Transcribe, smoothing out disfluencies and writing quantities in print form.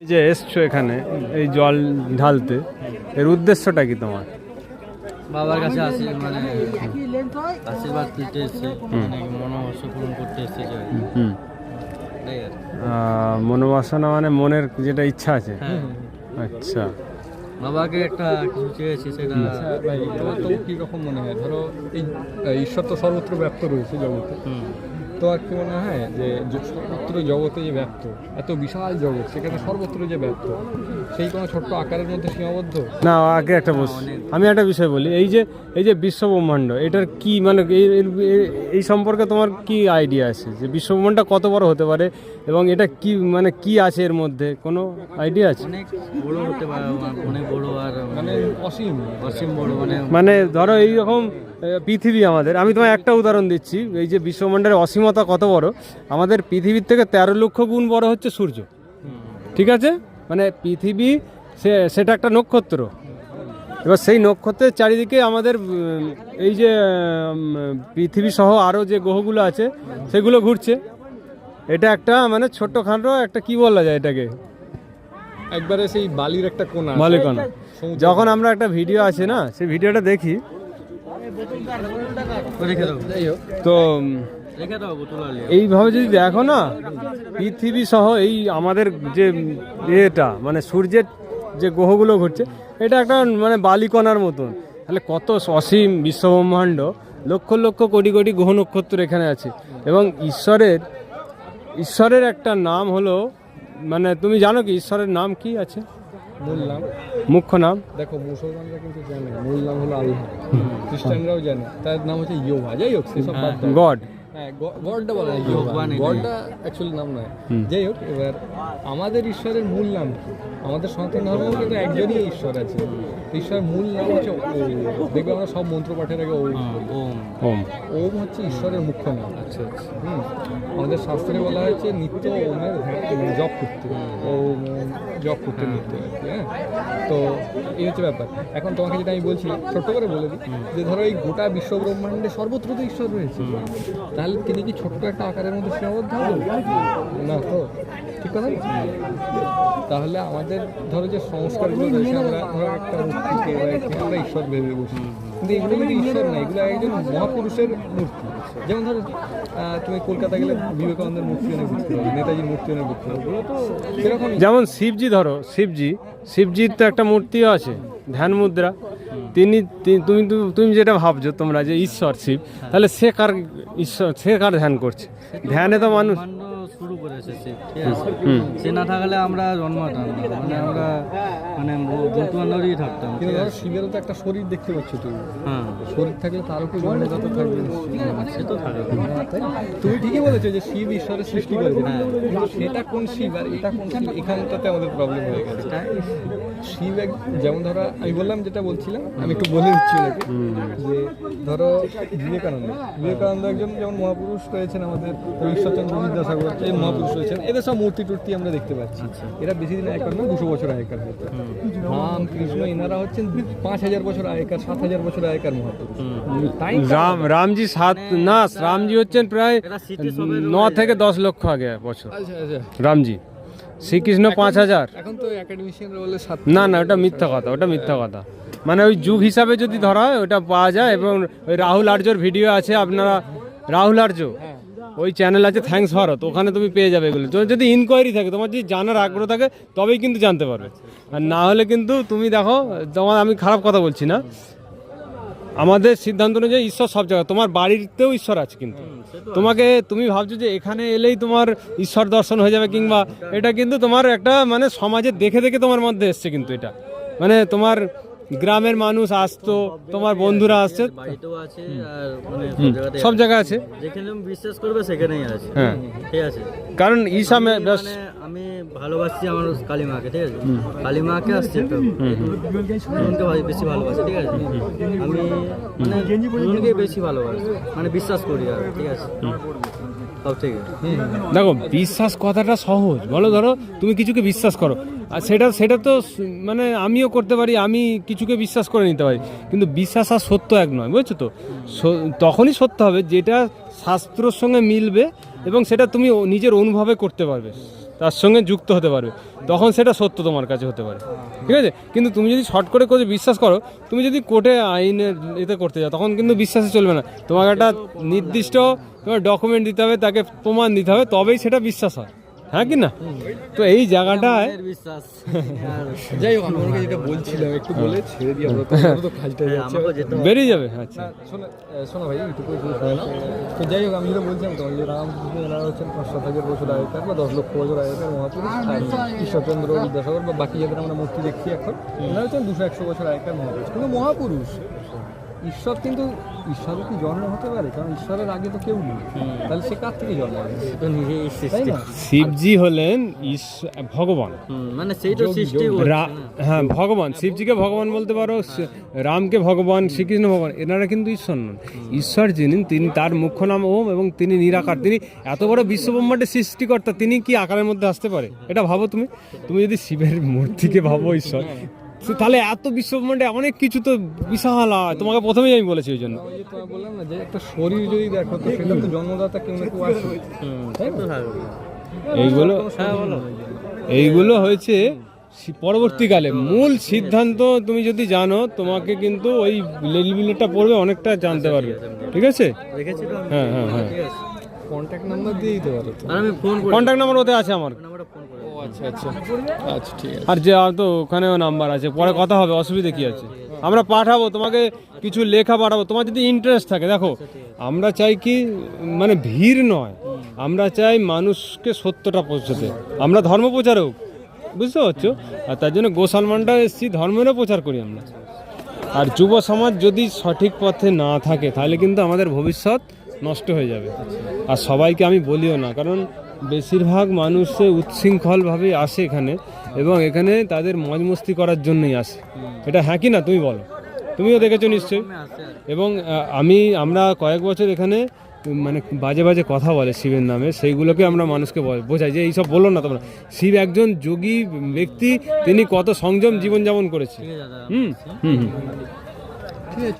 এই যে এসছো এখানে এই জল ঢালতে, এর উদ্দেশ্যটা কি তোমার? বাবার কাছে আসি, মানে আশীর্বাদ দিতে এসেছি, মানে মনোবাসনা পূরণ করতে এসেছি। মনোবাসনা মানে মনের যেটা ইচ্ছা আছে। আচ্ছা, বাবাকে একটা কিছু চেয়েছি, সেটা তো কি রকম মনে হয়? ধরো এই ঈশ্বর তো সর্বত্র ব্যপ্ত রয়েছে জগতে, তো আর কি মনে হয় যে সর্বত্র জগতে যে ব্যপ্ত, এত বিশাল জগৎ, সেখানে সর্বত্র যে ব্যপ্ত, সেই কোনো ছোট্ট আকারের মধ্যে সীমাবদ্ধ না? আগে একটা আমি একটা বিষয় বলি, এই যে বিশ্ব ব্রহ্মাণ্ড, এটার কি মানে এই সম্পর্কে তোমার কি আইডিয়া আছে যে বিশ্ব ব্রহ্মাণ্ডটা কত বড় হতে পারে এবং এটা কি মানে কি আছে এর মধ্যে, কোনো আইডিয়া আছে? অনেক বড় হতে পারে, অনেক বড়, আর মানে অসীম অসীম বড়, মানে ধরো এইরকম পৃথিবী আমাদের, আমি তোমায় একটা উদাহরণ দিচ্ছি, এই যে বিশ্বব্রহ্মাণ্ডের অসীমতা কত বড়, আমাদের পৃথিবীর থেকে 13 লক্ষ গুণ বড় হচ্ছে সূর্য। ঠিক আছে, মানে পৃথিবী সেটা একটা নক্ষত্র, এবার সেই নক্ষত্রের চারিদিকে আমাদের এই যে পৃথিবী সহ আরও যে গ্রহগুলো আছে সেগুলো ঘুরছে। এটা একটা মানে ছোট্টখাটো একটা কি বলা যায় এটাকে, একবারে সেই বালির একটা কোণা, মালিকানা। যখন আমরা একটা ভিডিও আছে না, সেই ভিডিওটা দেখি, তো এইভাবে যদি দেখো না, পৃথিবী সহ এই আমাদের যে এটা মানে সূর্যের যে গ্রহগুলো ঘুরছে, এটা একটা মানে বালিকণার মতন। তাহলে কত অসীম বিশ্বব্রহ্মাণ্ড, লক্ষ লক্ষ কোটি কোটি গ্রহ নক্ষত্র এখানে আছে। এবং ঈশ্বরের একটা নাম হলো, মানে তুমি জানো কি ঈশ্বরের নাম কি আছে? মূল নাম, মুখ্য নাম দেখো মুসলমানরা কিন্তু জানে মূল নাম হলো আল্লাহ, খ্রিস্টানরাও জানে তার নাম হচ্ছে ইয়োভা। যাই হোক, সেসব গড, হ্যাঁ গডটা বলা হয় ইয়োভা, গডটা অ্যাকচুয়ালি নাম নয়। যাই হোক, এবার আমাদের ঈশ্বরের মূল নাম কি? আমাদের সনাতন ধর্মে কিন্তু একজনই ঈশ্বর আছে, ঈশ্বরের মূল নাম হচ্ছে ওম। দেখবে আমরা সব মন্ত্র পাঠের আগে ওম ওম ওম হচ্ছে ঈশ্বরের মুখ্য নাম। আচ্ছা আচ্ছা, আমাদের শাস্ত্রে বলা হয়েছে নিত্য ওমের জপ করতে, ওম জপ করতে নিত্য আর কি। হ্যাঁ, তো এই হচ্ছে ব্যাপার। এখন তোমাকে যেটা আমি বলছি, ছোট্ট করে বলে দিই, যে ধরো এই গোটা বিশ্ব ব্রহ্মাণ্ডে সর্বত্র তো ঈশ্বর রয়েছে, তাহলে তিনি কি ছোট্ট একটা আকারের মধ্যে সীমাবদ্ধ হবেন না? তো ঠিক কথা। তাহলে আমাদের ধরো যে সংস্কারগুলো রয়েছে, আমরা ধরো একটা মূর্তিকে আমরা ঈশ্বর ভেবে বসি, কিন্তু এগুলো কিন্তু ঈশ্বর না, এগুলো একজন মহাপুরুষের মূর্তি। যেমন ধরো তুমি কলকাতা গেলে বিবেকানন্দের মূর্তি অনেক বুঝতে পারবে, নেতাজির মূর্তি অনেক বুঝতে পারবে, তো সেরকম। যেমন শিবজি, ধরো শিবজির তো একটা মূর্তিও আছে, ধ্যান মুদ্রা। তুমি যেটা ভাবছো তোমরা যে ঈশ্বর শিব, তাহলে সে কার ঈশ্বর, সে কার ধ্যান করছে? ধ্যানে তো মানুষ শুরু করে এসেছে, ঠিক আছে? সে না থাকলে আমরা জন্মাতাম না, মানে আমরা মানে বর্তমানেরই থাকতাম। কিন্তু ধরো শিবেরও তো একটা শরীর দেখতে পাচ্ছ তুমি, শরীর থাকলে তারও কি জন্মদাতা থাকবে? সে তো থাকবে। তুমি ঠিকই বলেছো যে শিব ঈশ্বরের সৃষ্টি করেছে, সেটা কোন শিব আর এটা কোন শিব, এখানটাতে আমাদের প্রবলেম হয়ে গেছে। শিব যেমন ধরো আমি বললাম, যেটা বলছিলাম আমি একটু বলে দিচ্ছি নাকি, যে ধরো বিবেকানন্দ একজন যেমন মহাপুরুষ রয়েছেন, আমাদের ঈশ্বরচন্দ্র বিদ্যাসাগর এই মহাপুরুষ রয়েছেন, এদের সব মূর্তি টুর্তি আমরা দেখতে পাচ্ছি। এরা বেশি দিন আগেকার নয়, 200 বছর আগেকার হতো। রাম কৃষ্ণ এনারা হচ্ছেন 5000 বছর আগেকার, 7000 বছর আগেকার মহাপুরুষ। রামজি হচ্ছেন প্রায় 9 থেকে 10 লক্ষ আগে বছর। রামজি, শ্রীকৃষ্ণ 5000। এখন তো একাডেমিশিয়ানরা বলে না, ওটা মিথ্যা কথা। মানে ওই যুগ হিসাবে যদি ধরা হয় ওটা পাওয়া যায়। এবং ওই রাহুল আর্যর ভিডিও আছে, আপনারা রাহুল আর্য ওই চ্যানেল আছে থ্যাঙ্কস ভারত, ওখানে তুমি পেয়ে যাবে এগুলো। যদি ইনকোয়ারি থাকে, তোমার যদি জানার আগ্রহ থাকে, তবেই কিন্তু জানতে পারবে। আর না হলে কিন্তু তুমি দেখো, আমি খারাপ কথা বলছি না, আমাদের সিদ্ধান্ত অনুযায়ী ঈশ্বর সব জায়গায়, তোমার বাড়িতেও ঈশ্বর আছে। কিন্তু তুমি ভাবছো যে এখানে এলেই তোমার ঈশ্বর দর্শন হয়ে যাবে, কিংবা এটা কিন্তু তোমার একটা মানে সমাজে দেখে দেখে তোমার মধ্যে এসছে। কিন্তু এটা মানে তোমার গ্রামের মানুষ আসতো, তোমার বন্ধুরা আসছে, সব জায়গায় আছে, যেখানে বিশ্বাস করবে সেখানেই আছে। হ্যাঁ, ঠিক আছে। কারণ ঈশা আমি ভালোবাসছি আমার কালীমাকে, ঠিক আছে? কালীমাকে আসছে তো বেশি ভালোবাসি, ঠিক আছে? আমি মানে বেশি ভালোবাসি, মানে বিশ্বাস করি আর, ঠিক আছে? দেখো, বিশ্বাস কথাটা সহজ, বলো ধরো তুমি কিছুকে বিশ্বাস করো, আর সেটা তো মানে আমিও করতে পারি, আমি কিছুকে বিশ্বাস করে নিতে পারি, কিন্তু বিশ্বাস আর সত্য এক নয়, বুঝছো তো? তখনই সত্য হবে যেটা শাস্ত্রের সঙ্গে মিলবে এবং সেটা তুমি নিজের অনুভবে করতে পারবে। তার সঙ্গে যুক্ত হতে পারবে, তখন সেটা সত্য তোমার কাছে হতে পারে, ঠিক আছে? কিন্তু তুমি যদি শর্ট করে করে বিশ্বাস করো, তুমি যদি কোর্টে আইনের এতে করতে যাও, তখন কিন্তু বিশ্বাসে চলবে না। তোমাকে একটা নির্দিষ্ট তোমার ডকুমেন্ট দিতে হবে, তাকে প্রমাণ দিতে হবে, তবেই সেটা বিশ্বাস হয়, হ্যাঁ কি না? তো এই জায়গাটায় এর বিশ্বাস যাই হোক, আমি ওনাকে যেটা বলছিলাম একটু বলে ছেড়ে দিয়ে আমরা তো কাজটা যাচ্ছে। আমাকেও যেতে হবে। বেরিয়ে যাবে। আচ্ছা, শোনো ভাই, একটু শুনে নাও। তো যাই হোক, আমি যেটা বলছিলাম তোমাকে যে রামকৃষ্ণ এনারা হচ্ছেন 5,000 বছর আগেকার বা 10 লক্ষ বছর আগেকার মহাপুরুষ, আর ঈশ্বরচন্দ্র বিদ্যাসাগর বা বাকি যাদের আমরা মূর্তি দেখছি এখন, এনারা হচ্ছেন 200-100 বছর আগেকার মহাপুরুষ। কিন্তু মহাপুরুষ ঈশ্বর, কিন্তু ঈশ্বরের কি জন্ম হতে পারে? কারণ ঈশ্বরের আগে তো কেউ নেই, তাহলে সে কার থেকে জন্ম হবে? তো নিজেই তাই সৃষ্টি। না? শিবজি হলেন ভগবান। মানে সেইটা সৃষ্টি হ্যাঁ, ভগবান শিবজিকে ভগবান বলতে পারো, রামকে ভগবান, শ্রীকৃষ্ণ ভগবান, এনারা কিন্তু ঈশ্বর নন। ঈশ্বর যিনি, তিনি, তার মুখ্য নাম ওম এবং তিনি নিরাকার। তিনি এত বড় বিশ্বব্রহ্মাণ্ডের সৃষ্টিকর্তা, তিনি কি আকারের মধ্যে আসতে পারে? এটা ভাবো তুমি। তুমি যদি শিবের মূর্তিকে ভাবো ঈশ্বর, তাহলে এত বিশ্বব্রহ্মাণ্ডে অনেক কিছু তো বিশাল হয়। তোমাকে প্রথমেই আমি বলেছি ওই জন্য। ওই যে তোমায় বললাম না যে একটা শরীর যদি দেখো, তো সেটা তো জন্মদাতা কেউ না কেউ আছে, তাই না? এইগুলো এইগুলো হয়েছে পরবর্তীকালে। মূল সিদ্ধান্ত তুমি যদি জানো, তোমাকে কিন্তু ওই লেলিবিলেটা পড়বে, অনেকটা জানতে পারবে, ঠিক আছে? রেখেছি তো আমি। হ্যাঁ হ্যাঁ হ্যাঁ, ঠিক আছে। কন্ট্যাক্ট নাম্বার দিয়ে দিতে পারো তো। আর আমি ফোন করে কন্ট্যাক্ট নাম্বার ওতে আছে আমার। নাম্বারটা ফোন করে ও আচ্ছা আচ্ছা আচ্ছা, ঠিক আছে। আর যে তো ওখানেও নাম্বার আছে, পরে কথা হবে, অসুবিধা কি আছে? আমরা পাঠাবো তোমাকে, কিছু লেখা পাঠাবো, তোমার যদি ইন্টারেস্ট থাকে। দেখো, আমরা চাই কি, মানে ভিড় নয়, আমরা চাই মানুষকে সত্যটা পৌঁছতে। আমরা ধর্ম প্রচারক, বুঝতে পারছো? আর তার জন্য গোসালমানটা এসেছি, ধর্মেরও প্রচার করি আমরা। আর যুব সমাজ যদি সঠিক পথে না থাকে, তাহলে কিন্তু আমাদের ভবিষ্যৎ নষ্ট হয়ে যাবে। আর সবাইকে আমি বলিও না, কারণ বেশিরভাগ মানুষ উচ্ছৃঙ্খলভাবে আসে এখানে, এবং এখানে তাদের মজ মস্তি করার জন্যই আসে। এটা হ্যাঁ কি না, তুমি বলো? তুমিও দেখেছো নিশ্চয়ই। আসে আর কি। এবং আমরা কয়েক বছর এখানে মানে বাজে বাজে কথা বলে শিবের নামে, সেইগুলোকে আমরা মানুষকে বোঝাই যে এইসব বলো না তোমরা। শিব একজন যোগী ব্যক্তি, তিনি কত সংযম জীবনযাপন করেছে। ঠিক আছে দাদা। হুম হুম হুম। ঠিক আছে।